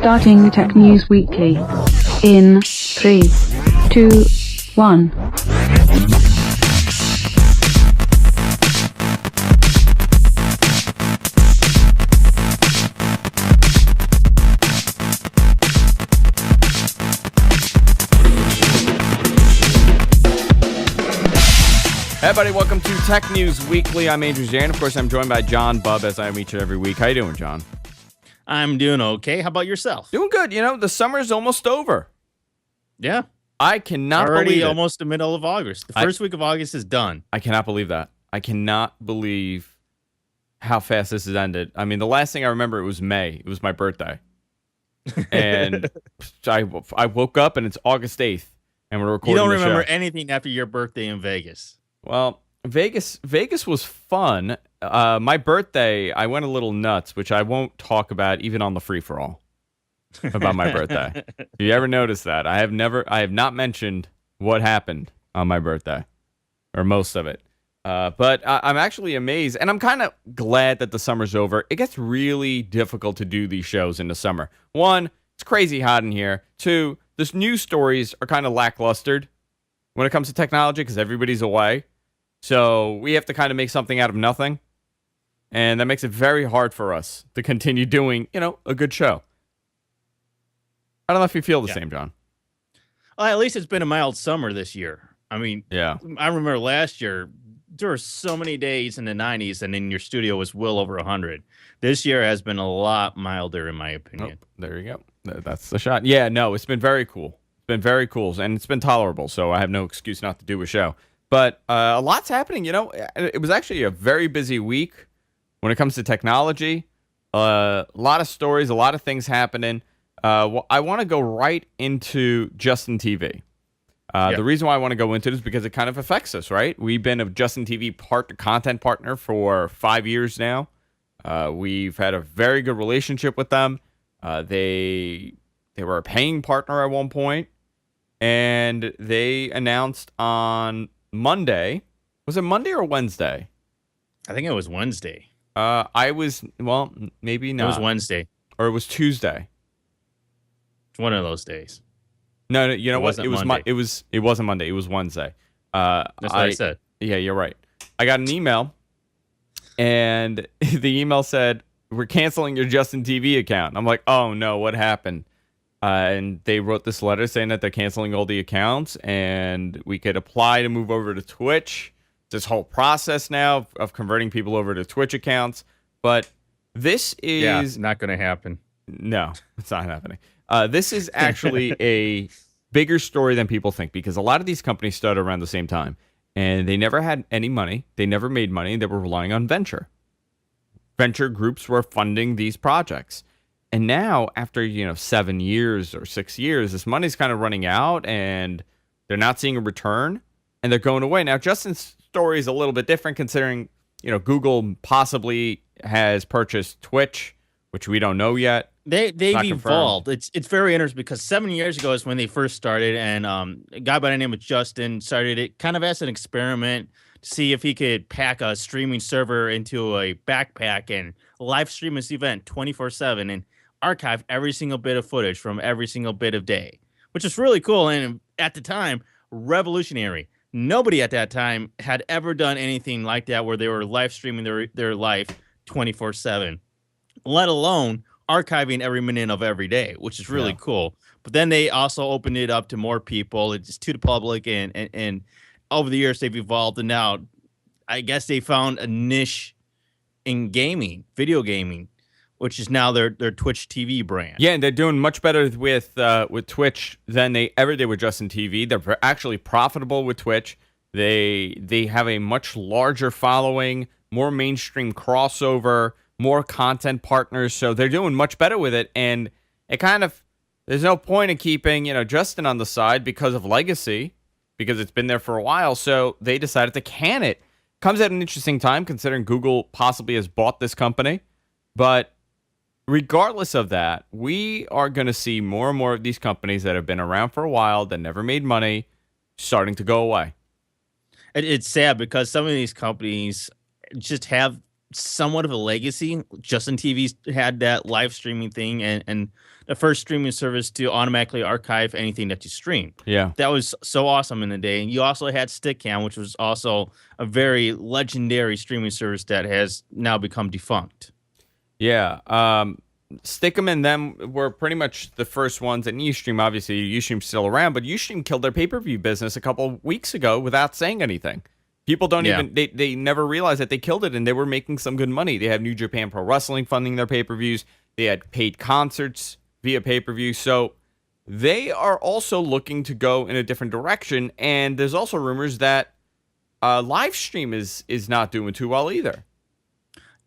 Starting Tech News Weekly in 3, 2, 1. Hey everybody, welcome to Tech News Weekly. I'm Andrew Zan. Of course, I'm joined by John Bubb, as I am each and every week. How you doing, John? I'm doing okay. How about yourself? Doing good. You know, the summer's almost over. Yeah. I cannot Already believe it. almost the middle of August. The first week of August is done. I cannot believe that. I cannot believe how fast this has ended. I mean, the last thing I remember, it was May. It was my birthday. And I woke up and it's August 8th, and we're recording You don't the remember show. anything after your birthday in Vegas. Well, Vegas was fun. My birthday, I went a little nuts, which I won't talk about even on the free-for-all about my birthday. If you ever noticed that, I have not mentioned what happened on my birthday, or most of it. But I'm actually amazed, and I'm kind of glad that the summer's over. It gets really difficult to do these shows in the summer. One, it's crazy hot in here. Two, the news stories are kind of lacklustered when it comes to technology because everybody's away. So we have to kind of make something out of nothing. And that makes it very hard for us to continue doing, a good show. I don't know if you feel the same, John. Well, at least it's been a mild summer this year. I mean, Yeah. I remember last year, there were so many days in the 90s and in your studio was well over 100. This year has been a lot milder, in my opinion. Oh, there you go. That's the shot. Yeah, no, it's been very cool. It's been very cool, and it's been tolerable, so I have no excuse not to do a show. But a lot's happening, It was actually a very busy week when it comes to technology. A lot of stories, a lot of things happening. I want to go right into Justin TV. The reason why I want to go into it is because it kind of affects us, right? We've been a Justin TV content partner for 5 years now. We've had a very good relationship with them. They were a paying partner at one point, and they announced on Monday. Was it Monday or Wednesday? I think it was Wednesday. Maybe not. It was Wednesday. Or it was Tuesday. It's one of those days. No, you know what? Wasn't It was Monday. It wasn't Monday. It was Wednesday. That's what I said. Yeah, you're right. I got an email, and the email said, "We're canceling your Justin TV account." I'm like, "Oh no, what happened?" And they wrote this letter saying that they're canceling all the accounts, and we could apply to move over to Twitch. This whole process now of converting people over to Twitch accounts, but this is not going to happen. No, it's not happening. This is actually a bigger story than people think, because a lot of these companies started around the same time, and they never had any money. They never made money. They were relying on venture. Venture groups were funding these projects. And now, after 7 years or 6 years, this money's kind of running out, and they're not seeing a return, and they're going away. Now, Justin's story is a little bit different, considering Google possibly has purchased Twitch, which we don't know yet. They've evolved. It's very interesting because 7 years ago is when they first started, and a guy by the name of Justin started it kind of as an experiment to see if he could pack a streaming server into a backpack and live stream his event 24/7 and archive every single bit of footage from every single bit of day, which is really cool and at the time revolutionary. Nobody at that time had ever done anything like that where they were live streaming their life 24/7, let alone archiving every minute of every day, which is really cool. But then they also opened it up to more people, it's to the public, and over the years they've evolved, and now I guess they found a niche in gaming, video gaming, which is now their Twitch TV brand. Yeah, and they're doing much better with Twitch than they ever did with Justin TV. They're actually profitable with Twitch. They have a much larger following, more mainstream crossover, more content partners, so they're doing much better with it. And there's no point in keeping Justin on the side because of legacy, because it's been there for a while. So they decided to can it. Comes at an interesting time considering Google possibly has bought this company, but regardless of that, we are going to see more and more of these companies that have been around for a while that never made money starting to go away. It's sad because some of these companies just have somewhat of a legacy. Justin TV had that live streaming thing, and the first streaming service to automatically archive anything that you stream. Yeah. That was so awesome in the day. And you also had Stickcam, which was also a very legendary streaming service that has now become defunct. Yeah. Stick'em and them were pretty much the first ones, and Ustream, obviously, Ustream's still around, but Ustream killed their pay-per-view business a couple weeks ago without saying anything. People don't even, they never realized that they killed it, and they were making some good money. They have New Japan Pro Wrestling funding their pay-per-views. They had paid concerts via pay-per-view. So they are also looking to go in a different direction, and there's also rumors that live stream is not doing too well either.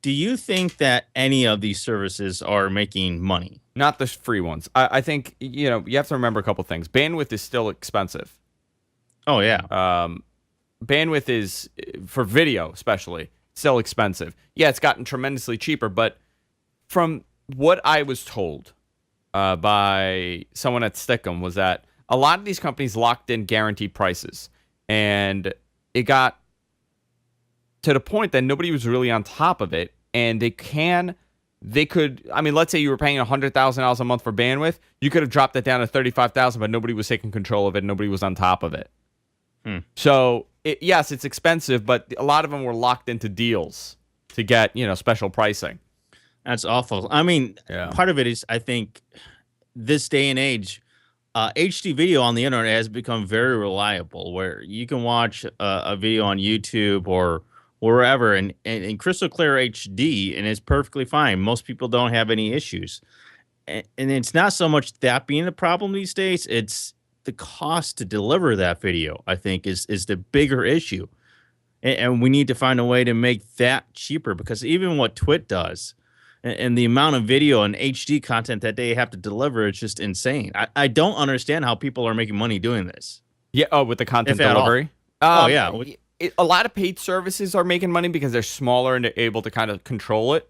Do you think that any of these services are making money? Not the free ones. I think, you have to remember a couple things. Bandwidth is still expensive. Oh, yeah. Bandwidth is, for video especially, still expensive. Yeah, it's gotten tremendously cheaper, but from what I was told by someone at Stick'em was that a lot of these companies locked in guaranteed prices, and it got to the point that nobody was really on top of it, and they could, I mean, let's say you were paying $100,000 a month for bandwidth, you could have dropped it down to $35,000, but nobody was taking control of it, nobody was on top of it. So, yes, it's expensive, but a lot of them were locked into deals to get, special pricing. That's awful. I mean, part of it is, I think, this day and age, HD video on the internet has become very reliable, where you can watch a video on YouTube or wherever and crystal clear HD, and it's perfectly fine. Most people don't have any issues. And it's not so much that being the problem these days, it's the cost to deliver that video, I think, is the bigger issue. And we need to find a way to make that cheaper, because even what Twit does and the amount of video and HD content that they have to deliver is just insane. I don't understand how people are making money doing this. Yeah. Oh, with the content delivery? Yeah. A lot of paid services are making money because they're smaller and they're able to kind of control it.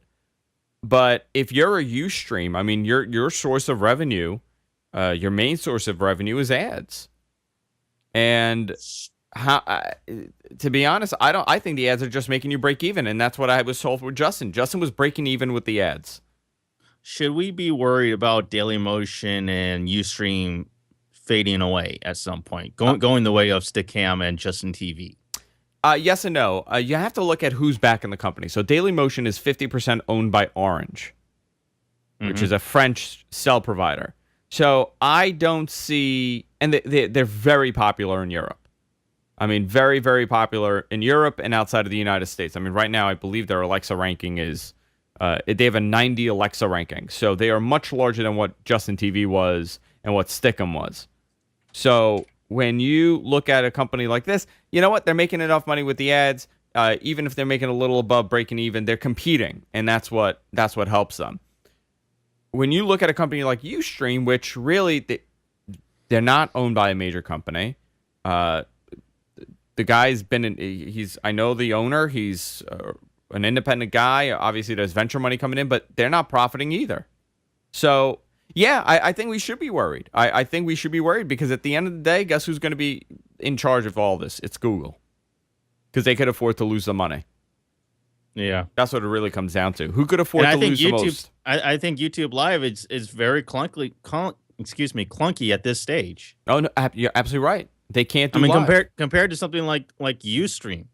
But if you're a Ustream, I mean, your source of revenue, your main source of revenue is ads. And to be honest, I think the ads are just making you break even, and that's what I was told with Justin. Justin was breaking even with the ads. Should we be worried about Dailymotion and Ustream fading away at some point, going the way of Stickcam and Justin TV? Yes and no. You have to look at who's back in the company. So Dailymotion is 50% owned by Orange, which is a French cell provider. So I don't see, and they're very popular in Europe. I mean, very, very popular in Europe and outside of the United States. I mean, right now, I believe their Alexa ranking is, they have a 90 Alexa ranking. So they are much larger than what Justin TV was and what Stick'em was. So when you look at a company like this, you know what? They're making enough money with the ads. Even if they're making a little above breaking even, they're competing, and that's what helps them. When you look at a company like Ustream, which really they're not owned by a major company. The guy's been I know the owner. He's an independent guy. Obviously, there's venture money coming in, but they're not profiting either. So, yeah, I think we should be worried. I think we should be worried because at the end of the day, guess who's going to be in charge of all this? It's Google, because they could afford to lose the money. Yeah, that's what it really comes down to. Who could afford to lose the most? I think YouTube Live is very clunky at this stage. Oh no, you're absolutely right. They can't do. I mean, live. compared to something like Ustream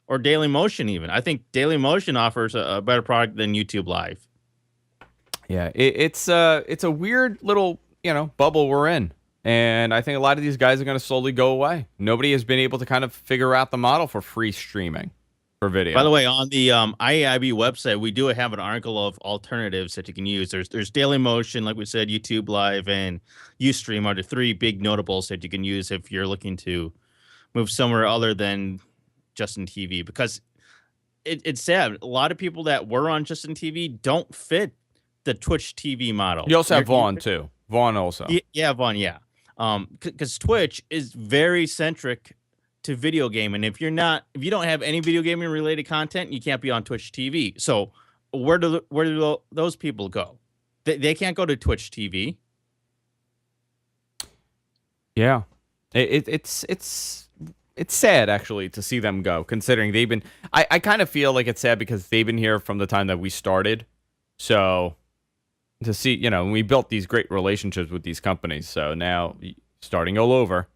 or Dailymotion, even I think Dailymotion offers a better product than YouTube Live. Yeah, it's a weird little bubble we're in, and I think a lot of these guys are going to slowly go away. Nobody has been able to kind of figure out the model for free streaming for video. By the way, on the IAIB website, we do have an article of alternatives that you can use. There's Dailymotion, like we said, YouTube Live, and Ustream are the three big notables that you can use if you're looking to move somewhere other than Justin TV. Because it's sad, a lot of people that were on Justin TV don't fit the Twitch TV model. You also have Vaughn too. Vaughn also. Yeah, Vaughn. Yeah, because Twitch is very centric to video gaming. If you don't have any video gaming related content, you can't be on Twitch TV. So where do those people go? They can't go to Twitch TV. Yeah, it's it's sad actually to see them go, considering they've been. I kind of feel like it's sad because they've been here from the time that we started. So to see, we built these great relationships with these companies. So now starting all over.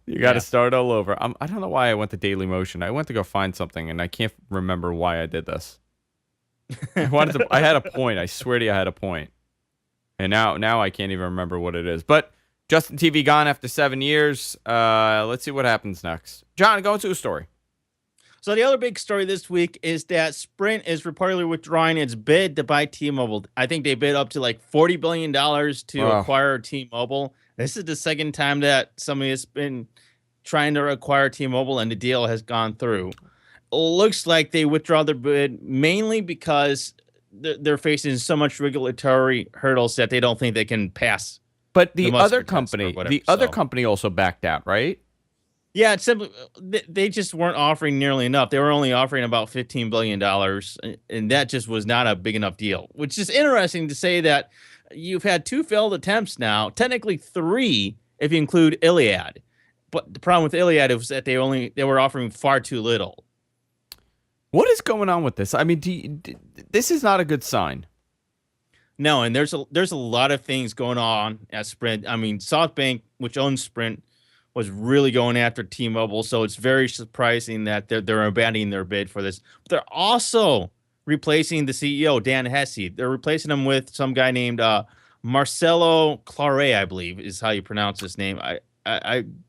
You got to start all over. I don't know why I went to Daily Motion. I went to go find something, and I can't remember why I did this. I had a point. I swear to you, I had a point. And now I can't even remember what it is. But Justin TV gone after 7 years. Let's see what happens next. John, go into a story. So the other big story this week is that Sprint is reportedly withdrawing its bid to buy T-Mobile. I think they bid up to like $40 billion to acquire T-Mobile. This is the second time that somebody has been trying to acquire T-Mobile and the deal has gone through. It looks like they withdraw their bid mainly because they're facing so much regulatory hurdles that they don't think they can pass. But the other company also backed out, right? Yeah, it's simply they just weren't offering nearly enough. They were only offering about $15 billion, and that just was not a big enough deal. Which is interesting to say that you've had 2 failed attempts now, technically 3 if you include Iliad. But the problem with Iliad was that they were offering far too little. What is going on with this? I mean, this is not a good sign. No, and there's a lot of things going on at Sprint. I mean, SoftBank, which owns Sprint, was really going after T-Mobile, so it's very surprising that they're abandoning their bid for this. But they're also replacing the CEO, Dan Hesse. They're replacing him with some guy named Marcelo Claret, I believe, is how you pronounce his name.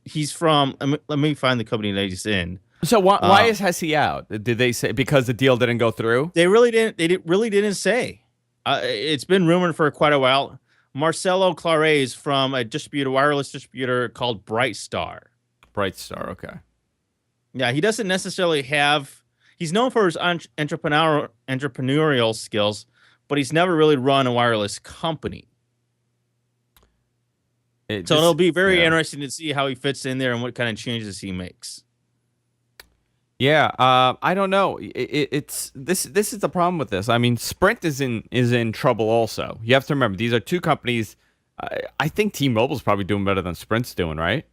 He's from. Let me find the company that he's in. So why is Hesse out? Did they say because the deal didn't go through? They really didn't. Really didn't say. It's been rumored for quite a while. Marcelo Claret is from a wireless distributor called Brightstar. Brightstar, okay. Yeah, he doesn't necessarily have. He's known for his entrepreneurial skills, but he's never really run a wireless company. It'll be very interesting to see how he fits in there and what kind of changes he makes. Yeah, I don't know. This is the problem with this. I mean, Sprint is in trouble also. You have to remember these are 2 companies. I think T-Mobile's probably doing better than Sprint's doing, right?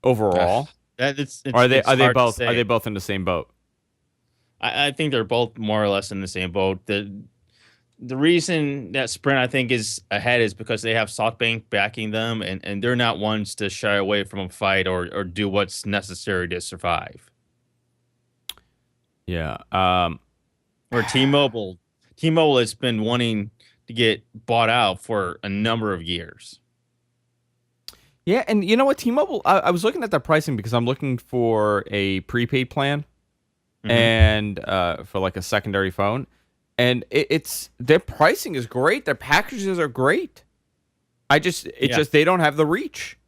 Overall, are they both in the same boat? I think they're both more or less in the same boat. The reason that Sprint, I think, is ahead is because they have SoftBank backing them, and they're not ones to shy away from a fight or do what's necessary to survive. Yeah. Where T-Mobile has been wanting to get bought out for a number of years. Yeah, and you know what? T-Mobile, I was looking at their pricing because I'm looking for a prepaid plan and for like a secondary phone. And their pricing is great. Their packages are great. Just they don't have the reach.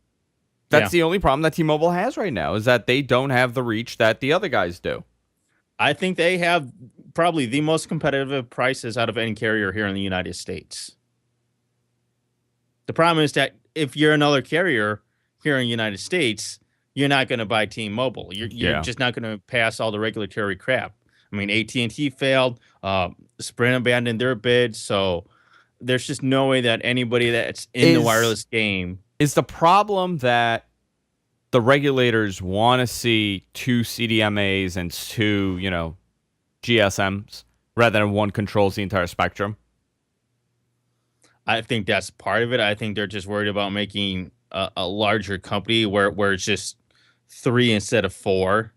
That's the only problem that T-Mobile has right now is that they don't have the reach that the other guys do. I think they have probably the most competitive prices out of any carrier here in the United States. The problem is that if you're another carrier here in the United States, you're not going to buy T-Mobile. You're just not going to pass all the regulatory crap. I mean, AT&T failed. Sprint abandoned their bid. So there's just no way that anybody that's in the wireless game. Is the problem that the regulators want to see 2 CDMAs and 2, GSMs rather than one controls the entire spectrum? I think that's part of it. I think they're just worried about making a larger company where it's just 3 instead of 4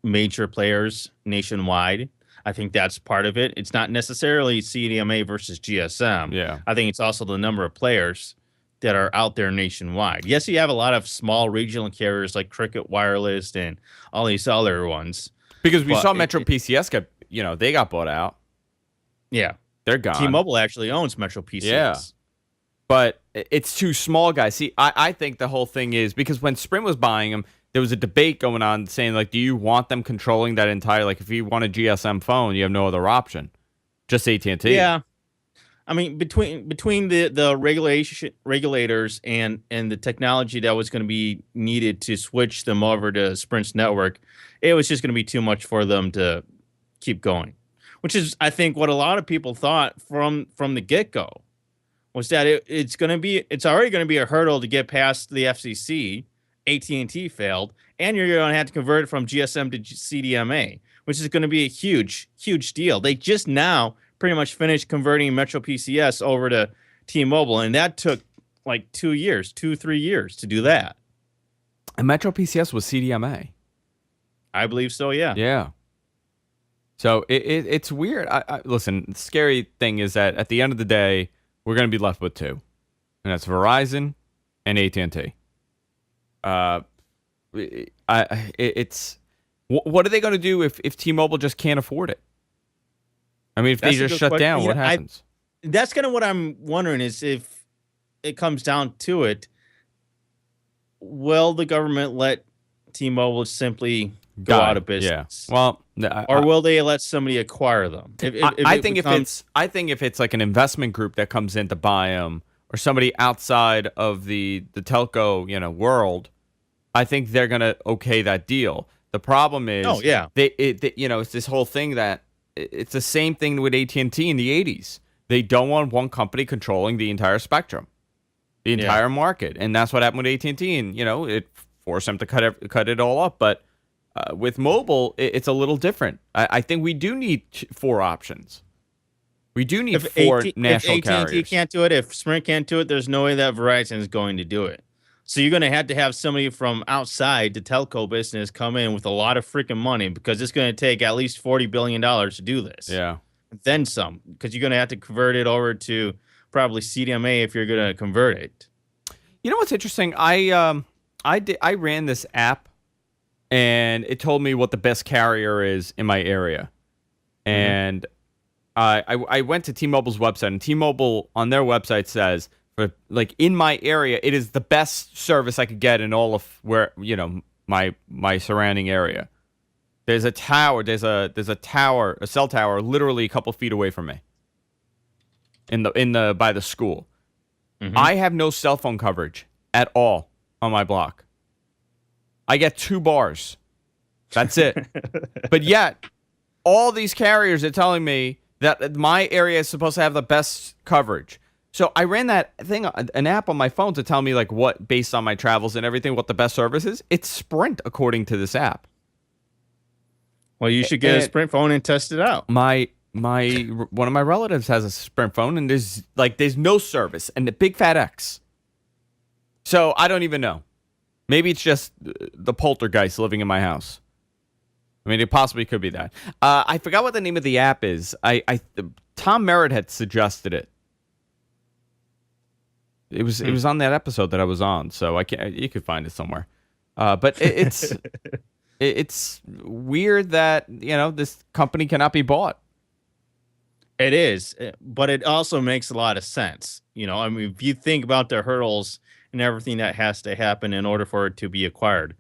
major players nationwide. I think that's part of it. It's not necessarily CDMA versus GSM. Yeah. I think it's also the number of players that are out there nationwide. Yes, you have a lot of small regional carriers like Cricket Wireless and all these other ones. Because we saw Metro PCS they got bought out. Yeah. They're gone. T-Mobile actually owns Metro PCS. Yeah. But it's 2 small guys. See, I think the whole thing is because when Sprint was buying them, there was a debate going on saying, like, do you want them controlling that entire, like, if you want a GSM phone, you have no other option. Just AT&T. Yeah. I mean, between the regulators and the technology that was going to be needed to switch them over to Sprint's network, it was just going to be too much for them to keep going, which is, I think, what a lot of people thought from the get-go. was that it's already going to be a hurdle to get past the FCC. AT&T failed, and you're going to have to convert it from GSM to CDMA, which is going to be a huge, huge deal. They just now pretty much finished converting Metro PCS over to T-Mobile, and that took like 3 years to do that. And Metro PCS was CDMA. I believe so, yeah. Yeah. So it's weird. Listen, the scary thing is that at the end of the day, we're going to be left with two, and that's Verizon and AT&T. What are they going to do if T-Mobile just can't afford it? I mean, if they just shut down, what happens? That's kind of what I'm wondering is if it comes down to it, will the government let T-Mobile simply go out of business? Yeah. Well, or will they let somebody acquire them? I think if it's like an investment group that comes in to buy them, or somebody outside of the telco world, I think they're gonna okay that deal. The problem is, it's this whole thing that it's the same thing with AT&T in the 80s. They don't want one company controlling the entire spectrum, the entire market, and that's what happened with AT&T. And it forced them to cut it all up. But with mobile, it's a little different. I think we do need 4 options. We do need 4 national carriers. If AT&T can't do it, if Sprint can't do it, there's no way that Verizon is going to do it. So you're going to have somebody from outside the telco business come in with a lot of freaking money, because it's going to take at least $40 billion to do this. Yeah. Then some, because you're going to have to convert it over to probably CDMA if you're going to convert it. You know what's interesting? I ran this app, and it told me what the best carrier is in my area. And I went to T-Mobile's website, and T-Mobile on their website says, for like in my area, it is the best service I could get in all of where my surrounding area. There's a tower. There's a tower, a cell tower, literally a couple feet away from me. By the school. I have no cell phone coverage at all on my block. I get 2 bars. That's it. But yet, all these carriers are telling me that my area is supposed to have the best coverage. So I ran an app on my phone to tell me like what, based on my travels and everything, what the best service is. It's Sprint, according to this app. Well, you should get a Sprint phone and test it out. One of my relatives has a Sprint phone, and there's no service and the big fat X. So I don't even know. Maybe it's just the poltergeist living in my house. I mean, it possibly could be that. I forgot what the name of the app is. Tom Merritt had suggested it. It was on that episode that I was on, so you could find it somewhere. But it's weird that this company cannot be bought. It is, but it also makes a lot of sense. I mean, if you think about the hurdles and everything that has to happen in order for it to be acquired,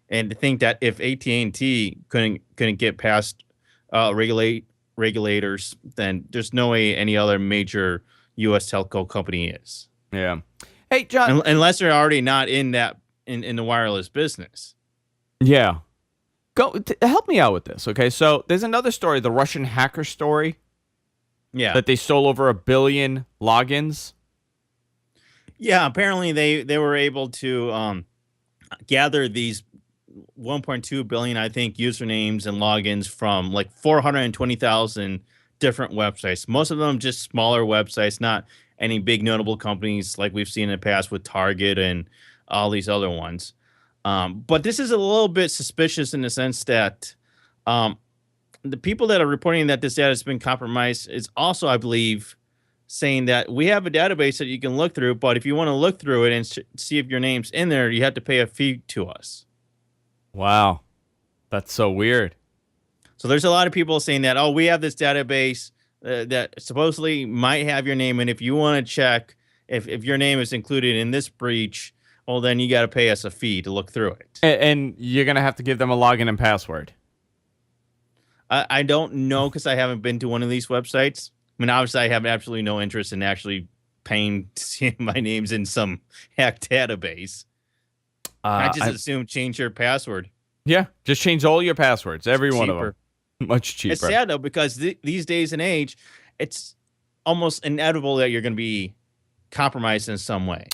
and to think that if AT&T couldn't get past regulators, then there's no way any other major U.S. telco company is. Yeah. Hey, John. Unless they're already not in the wireless business. Yeah. Help me out with this, okay? So there's another story, the Russian hacker story. Yeah. That they stole over 1 billion logins. Yeah, apparently they were able to gather these 1.2 billion, I think, usernames and logins from like 420,000 different websites. Most of them just smaller websites, not any big notable companies like we've seen in the past with Target and all these other ones. But this is a little bit suspicious in the sense that the people that are reporting that this data has been compromised is also, I believe, saying that we have a database that you can look through, but if you want to look through it and see if your name's in there, you have to pay a fee to us. Wow. That's so weird. So there's a lot of people saying that, we have this database that supposedly might have your name, and if you want to check if your name is included in this breach, well, then you got to pay us a fee to look through it. And you're going to have to give them a login and password. I don't know because I haven't been to one of these websites. I mean, obviously, I have absolutely no interest in actually paying to see my name's in some hacked database. I just assume change your password. Yeah, just change all your passwords, every one of them. Much cheaper. It's sad, though, because these days and age, it's almost inevitable that you're going to be compromised in some way.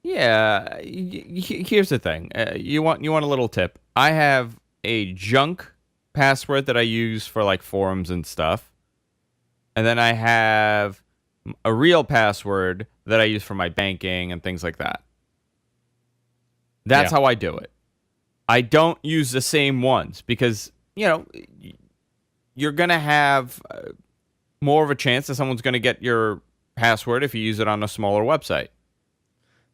Yeah, here's the thing. You want a little tip. I have a junk password that I use for like forums and stuff. And then I have a real password that I use for my banking and things like that. That's how I do it. I don't use the same ones because, you're going to have more of a chance that someone's going to get your password if you use it on a smaller website.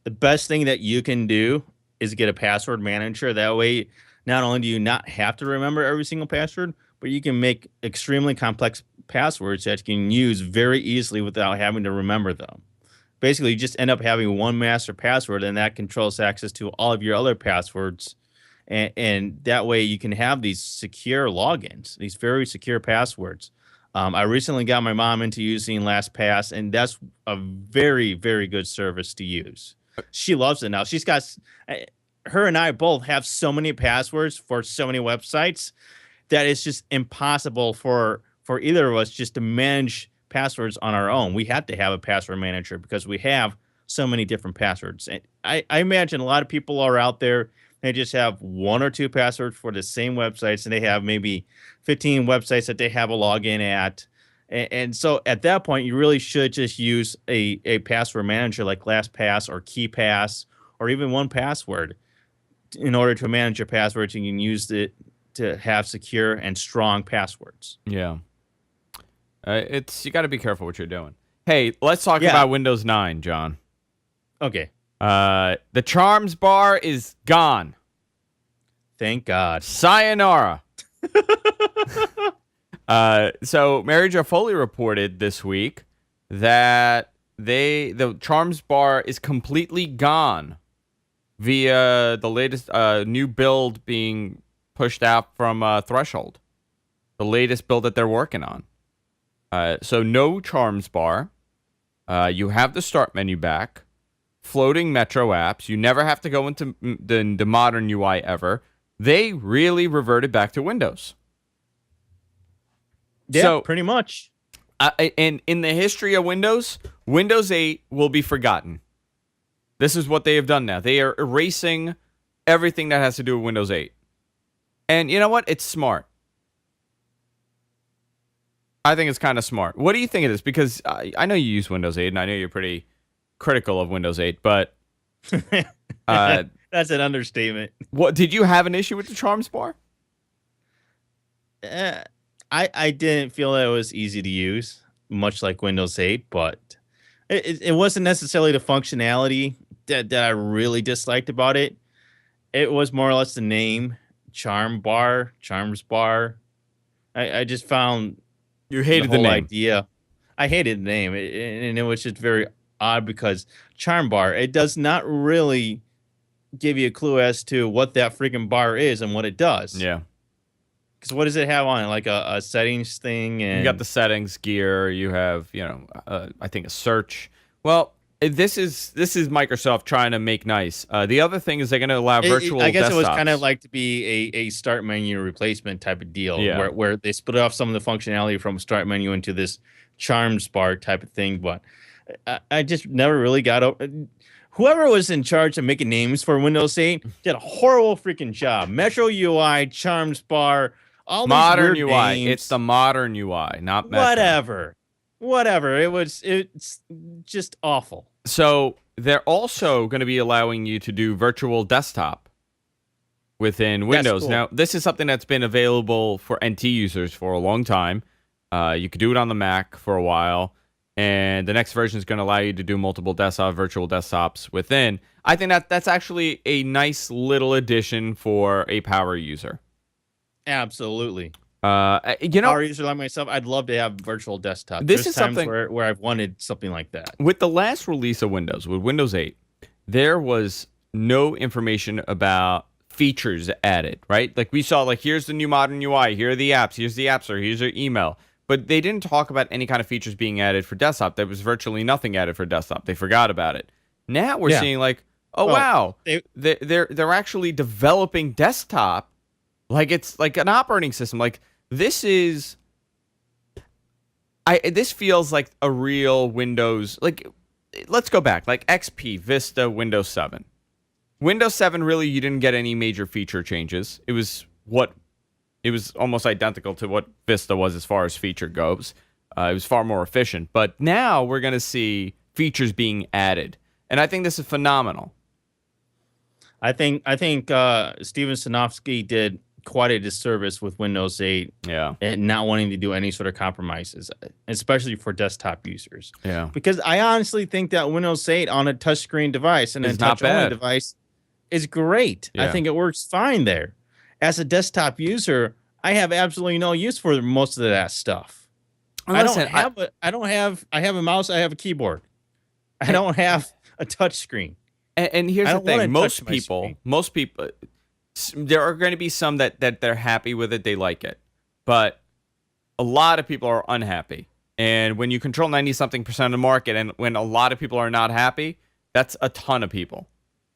The best thing that you can do is get a password manager. That way, not only do you not have to remember every single password, but you can make extremely complex passwords that you can use very easily without having to remember them. Basically, you just end up having one master password, and that controls access to all of your other passwords. And that way you can have these secure logins, these very secure passwords. I recently got my mom into using LastPass, and that's a very, very good service to use. She loves it now. She's got, her and I both have so many passwords for so many websites that it's just impossible for either of us just to manage passwords on our own. We have to have a password manager because we have so many different passwords. And I imagine a lot of people are out there, they just have one or two passwords for the same websites, and they have maybe 15 websites that they have a login at. And so at that point, you really should just use a password manager like LastPass or KeyPass or even 1Password in order to manage your passwords. You can use it to have secure and strong passwords. Yeah. You got to be careful what you're doing. Hey, let's talk about Windows 9, John. Okay. The Charms bar is gone. Thank God. Sayonara. So Mary Jo Foley reported this week that the Charms bar is completely gone via the latest new build being pushed out from Threshold, the latest build that they're working on. So no Charms bar. You have the start menu back. Floating Metro apps. You never have to go into the modern UI ever. They really reverted back to Windows. Yeah, so, pretty much. And in the history of Windows, Windows 8 will be forgotten. This is what they have done now. They are erasing everything that has to do with Windows 8. And you know what? It's smart. I think it's kind of smart. What do you think of this? Because I know you use Windows 8, and I know you're pretty critical of Windows 8, but... That's an understatement. What did you have an issue with the Charms bar? I didn't feel that it was easy to use, much like Windows 8, but it wasn't necessarily the functionality that I really disliked about it. It was more or less the name, Charms bar. I just found you hated the name idea. I hated the name, and it was just very odd because Charm bar, it does not really give you a clue as to what that freaking bar is and what it does. Yeah. Because what does it have on it? Like a settings thing? And you got the settings gear. You have, I think a search. Well, this is Microsoft trying to make nice. The other thing is they're going to allow virtual desktops. I guess it was kind of like to be a start menu replacement type of deal, where they split off some of the functionality from start menu into this Charms bar type of thing. But I just never really got over. Whoever was in charge of making names for Windows 8 did a horrible freaking job. Metro UI, Charms bar, all modern these UI. weird names. It's the modern UI, not Metro. Whatever. It's just awful. So they're also going to be allowing you to do virtual desktop within Windows. Cool. Now, this is something that's been available for NT users for a long time. You could do it on the Mac for a while. And the next version is going to allow you to do multiple virtual desktops within. I think that's actually a nice little addition for a power user. Absolutely. Power user like myself, I'd love to have virtual desktop. This There's is something where I've wanted something like that. With the last release of Windows, with Windows 8, there was no information about features added, right? Like we saw, here's the new modern UI, here are the apps, here's the App Store, here's your email. But they didn't talk about any kind of features being added for desktop. There was virtually nothing added for desktop. They forgot about it. Now we're seeing wow, they're actually developing desktop like it's like an operating system. Like this feels like a real Windows. Like let's go back. Like XP, Vista, Windows 7. Windows 7, really, you didn't get any major feature changes. It was almost identical to what Vista was as far as feature goes. It was far more efficient. But now we're going to see features being added. And I think this is phenomenal. I think Steven Sinofsky did quite a disservice with Windows 8 and not wanting to do any sort of compromises, especially for desktop users. Yeah. Because I honestly think that Windows 8 on a touchscreen device and a touch-only device is great. Yeah. I think it works fine there. As a desktop user, I have absolutely no use for most of that stuff. Listen, I have a mouse, I have a keyboard. I don't have a touch screen. And here's the thing, most people, there are going to be some that they're happy with it, they like it. But a lot of people are unhappy. And when you control 90-something% of the market, and when a lot of people are not happy, that's a ton of people.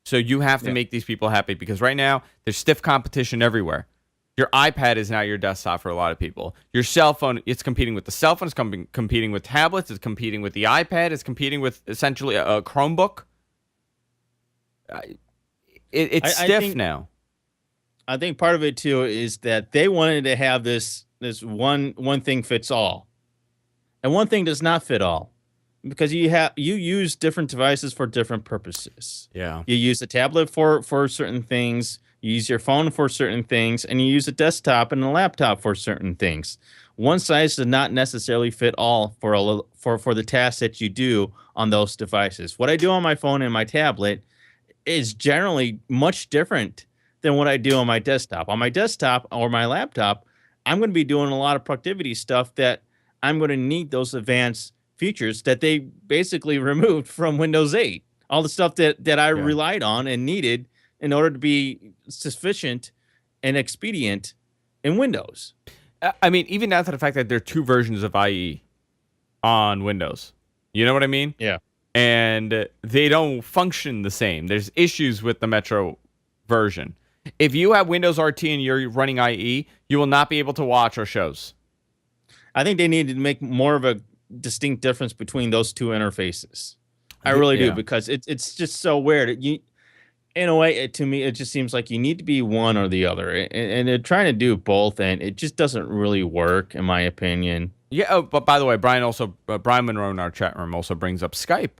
So you have to make these people happy, because right now there's stiff competition everywhere. Your iPad is now your desktop for a lot of people. Your cell phone, it's competing with the cell phone, it's competing with tablets, it's competing with the iPad, it's competing with essentially a Chromebook. It's stiff now. I think part of it too is that they wanted to have this one thing fits all, and one thing does not fit all, because you use different devices for different purposes. Yeah, you use a tablet for certain things, you use your phone for certain things, and you use a desktop and a laptop for certain things. One size does not necessarily fit all for the tasks that you do on those devices. What I do on my phone and my tablet is generally much different than what I do on my desktop. On my desktop or my laptop, I'm going to be doing a lot of productivity stuff that I'm going to need those advanced features that they basically removed from Windows 8. All the stuff that I relied on and needed in order to be sufficient and expedient in Windows. I mean, even down to the fact that there are two versions of IE on Windows. You know what I mean? Yeah. And they don't function the same. There's issues with the Metro version. If you have Windows RT and you're running IE, you will not be able to watch our shows. I think they need to make more of a distinct difference between those two interfaces. I really do, because it's just so weird. In a way, to me, it just seems like you need to be one or the other, and they're trying to do both, and it just doesn't really work, in my opinion. Yeah. Oh, but by the way, Brian Monroe in our chat room also brings up Skype.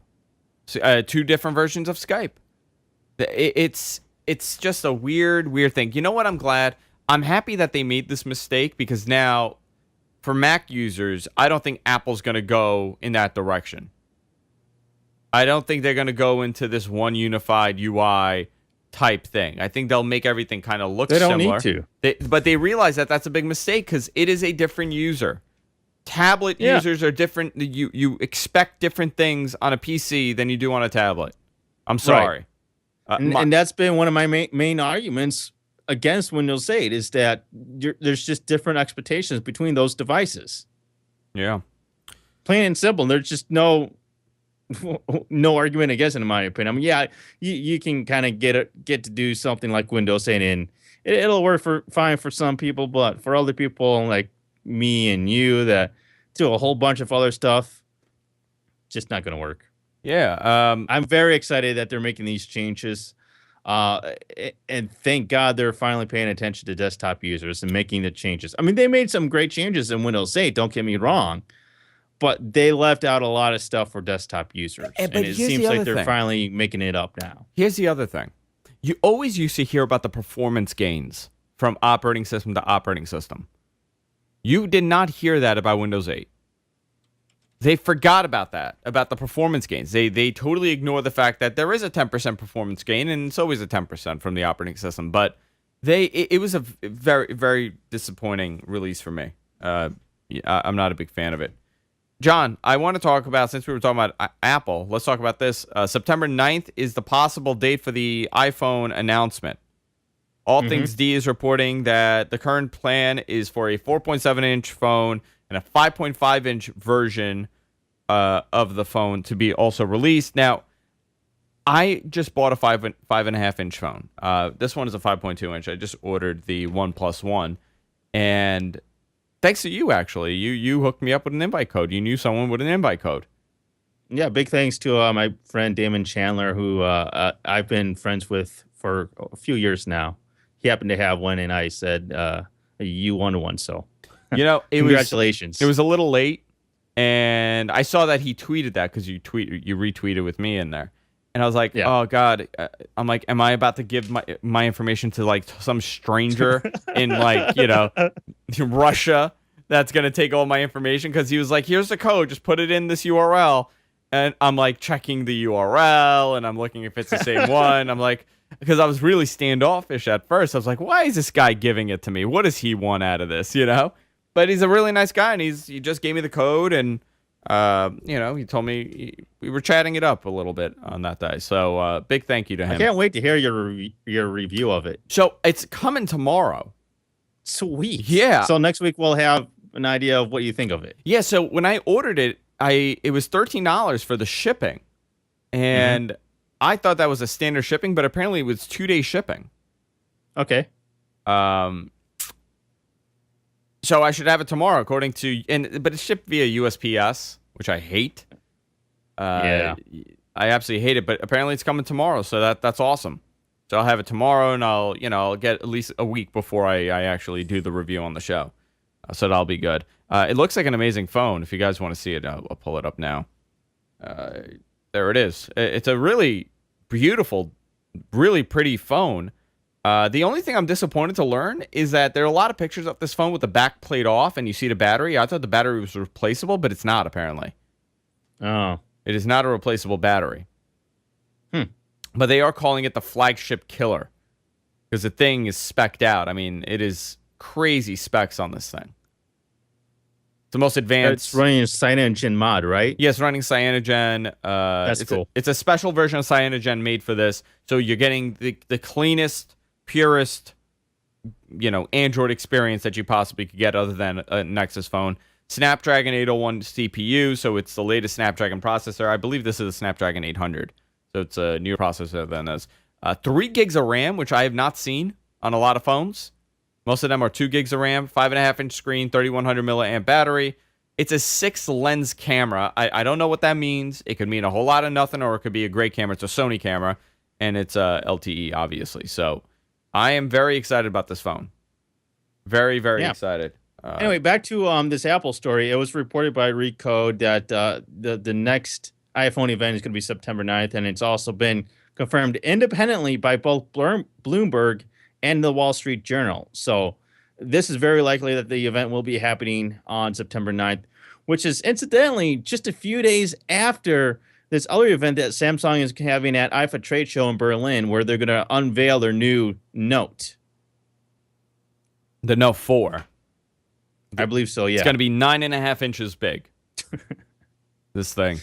Two different versions of Skype. It's just a weird thing. You know what? I'm glad. I'm happy that they made this mistake, because now, for Mac users, I don't think Apple's going to go in that direction. I don't think they're going to go into this one unified UI type thing. I think they'll make everything kind of look similar. They don't need to. But they realize that that's a big mistake, because it is a different user. Tablet users are different. You expect different things on a PC than you do on a tablet. I'm sorry. Right. And that's been one of my main arguments against Windows 8, is that there's just different expectations between those devices. Yeah. Plain and simple. There's just no argument against it, in my opinion. I mean, you can kind of get to do something like Windows 8, and it'll work fine for some people, but for other people like me and you that do a whole bunch of other stuff, just not going to work. Yeah. I'm very excited that they're making these changes. And thank God they're finally paying attention to desktop users and making the changes. I mean, they made some great changes in Windows 8, don't get me wrong, but they left out a lot of stuff for desktop users. And it seems like they're finally making it up now. Here's the other thing. You always used to hear about the performance gains from operating system to operating system. You did not hear that about Windows 8. They forgot about that, about the performance gains. They totally ignore the fact that there is a 10% performance gain, and it's always a 10% from the operating system. But it was a very, very disappointing release for me. I'm not a big fan of it. John, I want to talk about, since we were talking about Apple, let's talk about this. September 9th is the possible date for the iPhone announcement. All Things D is reporting that the current plan is for a 4.7-inch phone and a 5.5-inch version of the phone to be also released. Now, I just bought a 5.5-inch phone. This one is a 5.2-inch. I just ordered the OnePlus One, and thanks to you, actually, you hooked me up with an invite code. You knew someone with an invite code. Yeah, big thanks to my friend Damon Chandler, who I've been friends with for a few years now. He happened to have one, and I said, "You won one." So, It congratulations. was a little late, and I saw that he tweeted that because you retweeted with me in there, and I was like, Yeah. oh God, I'm like, am I about to give my information to like some stranger in like Russia that's gonna take all my information? Because he was like, here's the code, just put it in this URL, and I'm like checking the URL and I'm looking if it's the same one. I'm like, because I was really standoffish at first. I was like, why is this guy giving it to me? What does he want out of this? But he's a really nice guy, and he just gave me the code, and he told me we were chatting it up a little bit on that day. So big thank you to him. I can't wait to hear your review of it. So it's coming tomorrow. Sweet. Yeah. So next week we'll have an idea of what you think of it. Yeah. So when I ordered it, it was $13 for the shipping, and I thought that was a standard shipping, but apparently it was 2-day shipping. Okay. So I should have it tomorrow, according to, but it's shipped via USPS, which I hate. Yeah. I absolutely hate it, but apparently it's coming tomorrow, so that's awesome. So I'll have it tomorrow, and I'll get at least a week before I actually do the review on the show. So that'll be good. It looks like an amazing phone. If you guys want to see it, I'll pull it up now. There it is. It's a really beautiful, really pretty phone. The only thing I'm disappointed to learn is that there are a lot of pictures of this phone with the back plate off, and you see the battery. I thought the battery was replaceable, but it's not, apparently. Oh. It is not a replaceable battery. But they are calling it the flagship killer because the thing is spec'd out. I mean, it is crazy specs on this thing. It's the most advanced. It's running a Cyanogen mod, right? Yes, running Cyanogen. That's cool. It's a special version of Cyanogen made for this. So you're getting the cleanest, purest, Android experience that you possibly could get other than a Nexus phone. Snapdragon 801 CPU, so it's the latest Snapdragon processor. I believe this is a Snapdragon 800, so it's a newer processor than this. 3 gigs of RAM, which I have not seen on a lot of phones. Most of them are 2 gigs of RAM, 5.5-inch screen, 3100 milliamp battery. It's a 6-lens camera. I don't know what that means. It could mean a whole lot of nothing, or it could be a great camera. It's a Sony camera, and it's LTE, obviously. So I am very excited about this phone. Very, very excited. Anyway, back to this Apple story. It was reported by Recode that the next iPhone event is going to be September 9th, and it's also been confirmed independently by both Bloomberg and the Wall Street Journal. So this is very likely that the event will be happening on September 9th, which is incidentally just a few days after this other event that Samsung is having at IFA Trade Show in Berlin, where they're going to unveil their new Note. The Note 4. I believe so, yeah. It's going to be 9.5 inches big. This thing.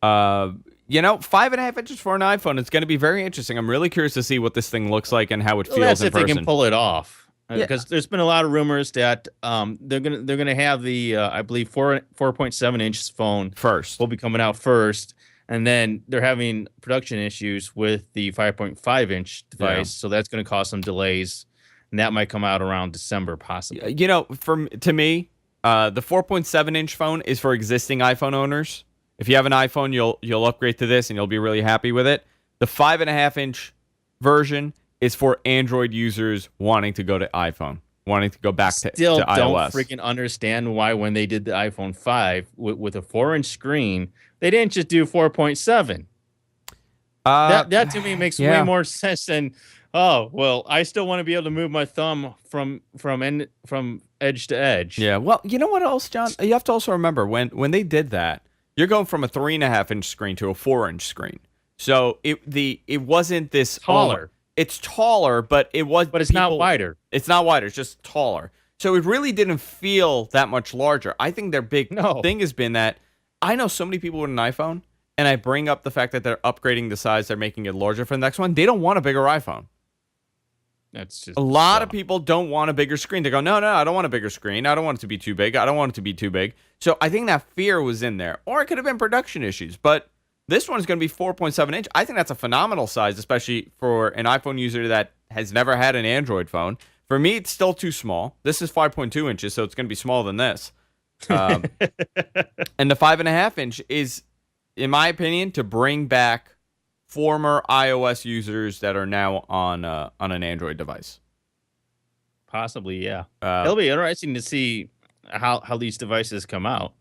5.5 inches for an iPhone. It's going to be very interesting. I'm really curious to see what this thing looks like and how it feels that's in if person. they can pull it off. Yeah. Because there's been a lot of rumors that they're gonna have the I believe 4.7 inch phone First. will be coming out first, and then they're having production issues with the 5.5 inch device, so that's going to cause some delays, and that might come out around December possibly. To me, the 4.7 inch phone is for existing iPhone owners. If you have an iPhone, you'll upgrade to this and you'll be really happy with it. The 5.5 inch version is for Android users wanting to go to iPhone, wanting to go back to Still iOS. don't freaking understand why when they did the iPhone 5 with a 4-inch screen, they didn't just do 4.7. That to me makes way more sense than, oh, well, I still want to be able to move my thumb from edge to edge. Yeah, well, you know what else, John? You have to also remember when they did that, you're going from a 3.5 inch screen to a 4-inch screen. So it wasn't this Taller. It's taller, but it's not wider. It's not wider. It's just taller. So it really didn't feel that much larger. I think their big thing has been that I know so many people with an iPhone, and I bring up the fact that they're upgrading the size, they're making it larger for the next one. They don't want a bigger iPhone. That's just a lot of people don't want a bigger screen. They go, no, I don't want a bigger screen. I don't want it to be too big. I don't want it to be too big. So I think that fear was in there, or it could have been production issues. But this one is going to be 4.7 inch. I think that's a phenomenal size, especially for an iPhone user that has never had an Android phone. For me, it's still too small. This is 5.2 inches, so it's going to be smaller than this. And the 5.5 inch is in my opinion, to bring back former iOS users that are now on an Android device. Possibly, yeah. It'll be interesting to see how these devices come out.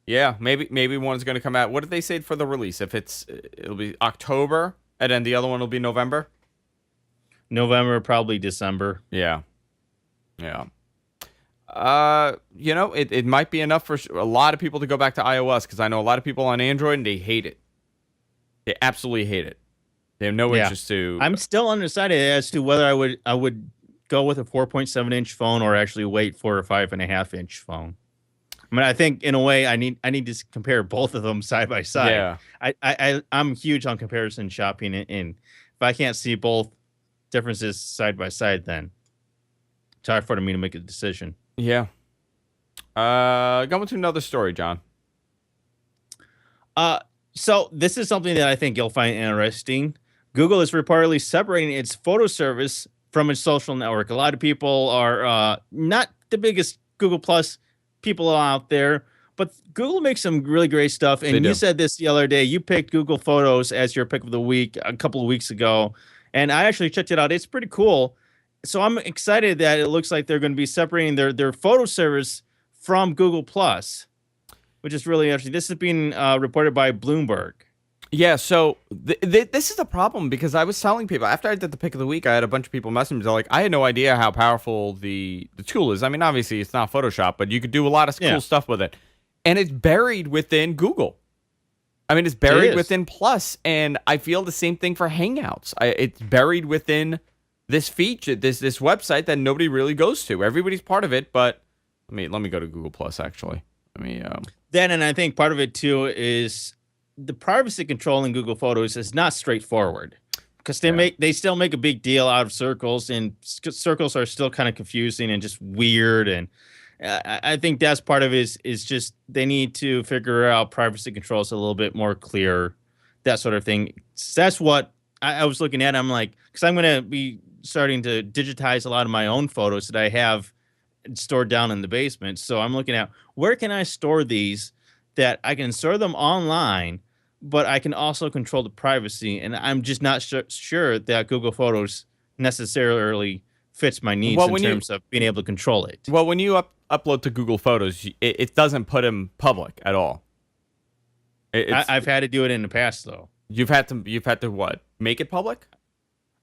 Yeah, maybe one's going to come out. What did they say for the release? It'll be October, and then the other one will be November. November, probably December. Yeah. It might be enough for a lot of people to go back to iOS, because I know a lot of people on Android and they hate it. They absolutely hate it. They have no interest to. I'm still undecided as to whether I would go with a 4.7-inch phone or actually wait for a 5.5-inch phone. I mean, I think in a way I need to compare both of them side by side. Yeah. I'm huge on comparison shopping, and if I can't see both differences side by side, then it's hard for me to make a decision. Yeah. Going to another story, John. So this is something that I think you'll find interesting. Google is reportedly separating its photo service from its social network. A lot of people are not the biggest Google Plus people out there, but Google makes some really great stuff. And you said this the other day. You picked Google Photos as your pick of the week a couple of weeks ago, and I actually checked it out. It's pretty cool. So I'm excited that it looks like they're going to be separating their photo service from Google Plus, which is really interesting. This is being reported by Bloomberg. Yeah, so this is a problem, because I was telling people, after I did the pick of the week, I had a bunch of people message me. They're like, I had no idea how powerful the tool is. I mean, obviously, it's not Photoshop, but you could do a lot of cool stuff with it. And it's buried within Google. I mean, it's buried within Plus, and I feel the same thing for Hangouts. It's buried within this feature, this website that nobody really goes to. Everybody's part of it, but let me go to Google Plus, actually. Then, and I think part of it, too, is the privacy control in Google Photos is not straightforward, because they still make a big deal out of circles, and circles are still kind of confusing and just weird. And I think that's part of it is just they need to figure out privacy controls a little bit more clear, that sort of thing. So that's what I was looking at. I'm like, because I'm going to be starting to digitize a lot of my own photos that I have stored down in the basement. So I'm looking at, where can I store these that I can store them online, but I can also control the privacy. And I'm just not sure that Google Photos necessarily fits my needs in terms of being able to control it. Well, when you upload to Google Photos, it doesn't put them public at all. I've had to do it in the past, though. You've had to what? Make it public?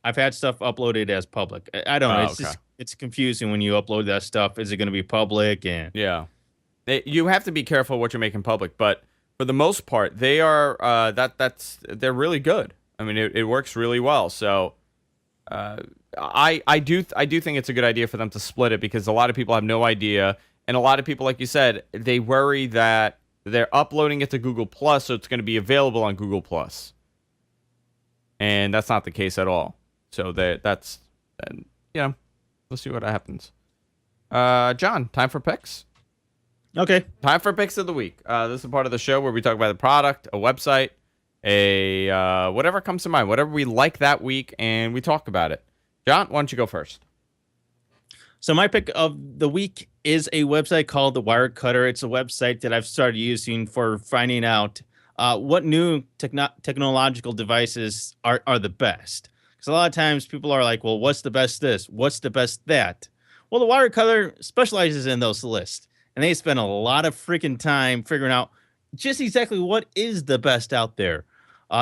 I've had stuff uploaded as public. I don't know. It's confusing when you upload that stuff. Is it going to be public? And yeah. You have to be careful what you're making public, but for the most part, they are they're really good. I mean, it works really well. So I do think it's a good idea for them to split it, because a lot of people have no idea, and a lot of people, like you said, they worry that they're uploading it to Google Plus, so it's going to be available on Google Plus, and that's not the case at all. So we'll see what happens. John, time for picks. Okay. Time for picks of the week. This is a part of the show where we talk about the product, a website, whatever comes to mind, whatever we like that week, and we talk about it. John, why don't you go first? So my pick of the week is a website called The Wirecutter. It's a website that I've started using for finding out what new technological devices are the best. Because a lot of times people are like, well, what's the best this? What's the best that? Well, The Wirecutter specializes in those lists. And they spend a lot of freaking time figuring out just exactly what is the best out there.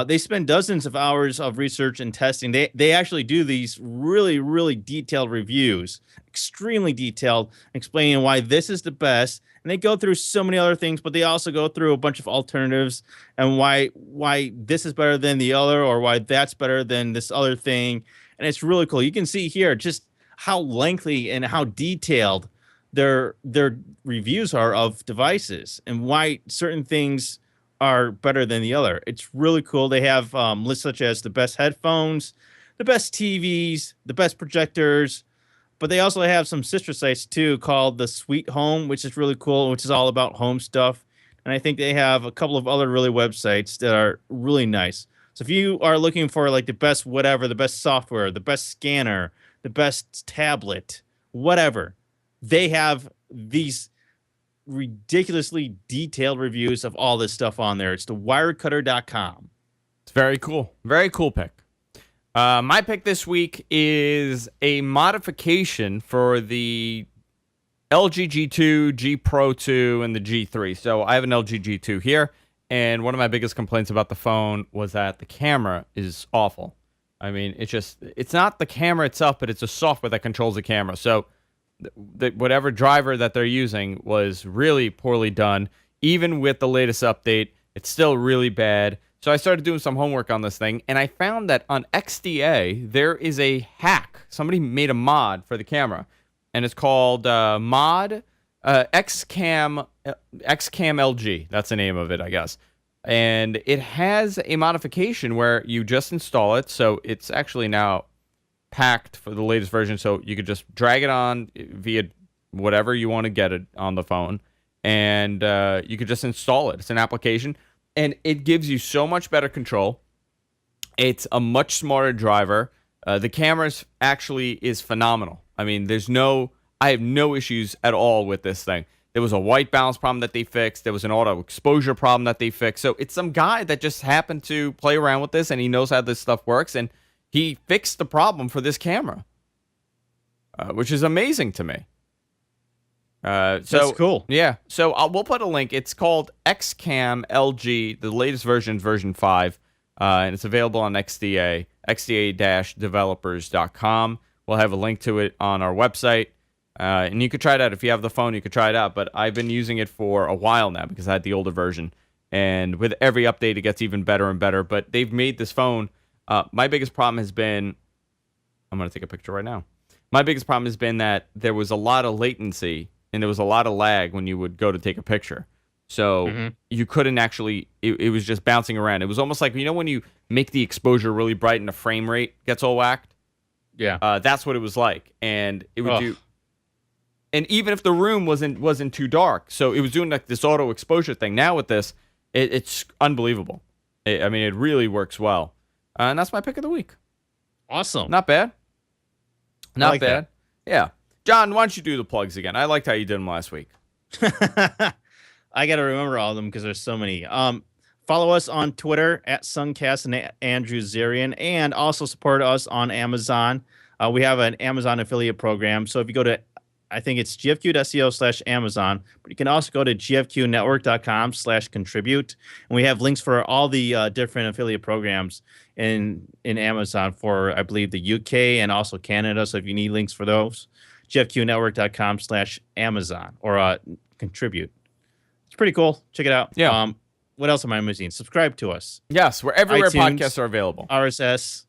They spend dozens of hours of research and testing. They actually do these really, really detailed reviews, extremely detailed, explaining why this is the best. And they go through so many other things, but they also go through a bunch of alternatives and why this is better than the other, or why that's better than this other thing. And it's really cool. You can see here just how lengthy and how detailed their reviews are of devices and why certain things are better than the other. It's really cool. They have lists such as the best headphones, the best TVs, the best projectors, but they also have some sister sites too called the Sweet Home, which is really cool, which is all about home stuff. And I think they have a couple of other really websites that are really nice. So if you are looking for like the best whatever, the best software, the best scanner, the best tablet, whatever, they have these ridiculously detailed reviews of all this stuff on there. It's the wirecutter.com. It's very cool. Very cool pick. My pick this week is a modification for the LG G2, G Pro 2, and the G3. So I have an LG G2 here, and one of my biggest complaints about the phone was that the camera is awful. I mean, it's not the camera itself, but it's the software that controls the camera. So whatever driver that they're using was really poorly done. Even with the latest update, it's still really bad. So I started doing some homework on this thing, and I found that on XDA, there is a hack. Somebody made a mod for the camera, and it's called XCam LG. That's the name of it, I guess. And it has a modification where you just install it, so it's actually now packed for the latest version, so you could just drag it on via whatever you want to get it on the phone, and you could just install it. It's an application. And it gives you so much better control. It's a much smarter driver. The camera actually is phenomenal. I mean, I have no issues at all with this thing. There was a white balance problem that they fixed. There was an auto exposure problem that they fixed. So it's some guy that just happened to play around with this, and he knows how this stuff works, and he fixed the problem for this camera, which is amazing to me. That's cool. Yeah. So we'll put a link. It's called XCam LG. The latest version is version 5, and it's available on XDA, xda-developers.com. We'll have a link to it on our website, and you could try it out. If you have the phone, you could try it out. But I've been using it for a while now because I had the older version, and with every update, it gets even better and better. But they've made this phone. My biggest problem has been, I'm going to take a picture right now. My biggest problem has been that there was a lot of latency and there was a lot of lag when you would go to take a picture. So you couldn't actually, it was just bouncing around. It was almost like, when you make the exposure really bright and the frame rate gets all whacked? Yeah. That's what it was like. And it would do, and even if the room wasn't too dark, so it was doing like this auto exposure thing. Now with this, it's unbelievable. I mean, it really works well. And that's my pick of the week. Awesome. Not bad. Not like bad. That. Yeah. John, why don't you do the plugs again? I liked how you did them last week. I got to remember all of them because there's so many. Follow us on Twitter at Suncast and Andrew Zarian, and also support us on Amazon. We have an Amazon affiliate program. So if you go to, I think it's gfq.co/Amazon, but you can also go to gfqnetwork.com/contribute. And we have links for all the different affiliate programs in Amazon for, I believe, the UK and also Canada. So if you need links for those, gfqnetwork.com/Amazon or contribute. It's pretty cool. Check it out. Yeah. What else am I missing? Subscribe to us. Yes, we're everywhere iTunes, podcasts are available. RSS.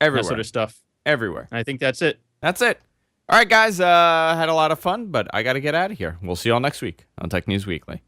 Everywhere. That sort of stuff. Everywhere. And I think that's it. That's it. All right, guys. Had a lot of fun, but I got to get out of here. We'll see you all next week on Tech News Weekly.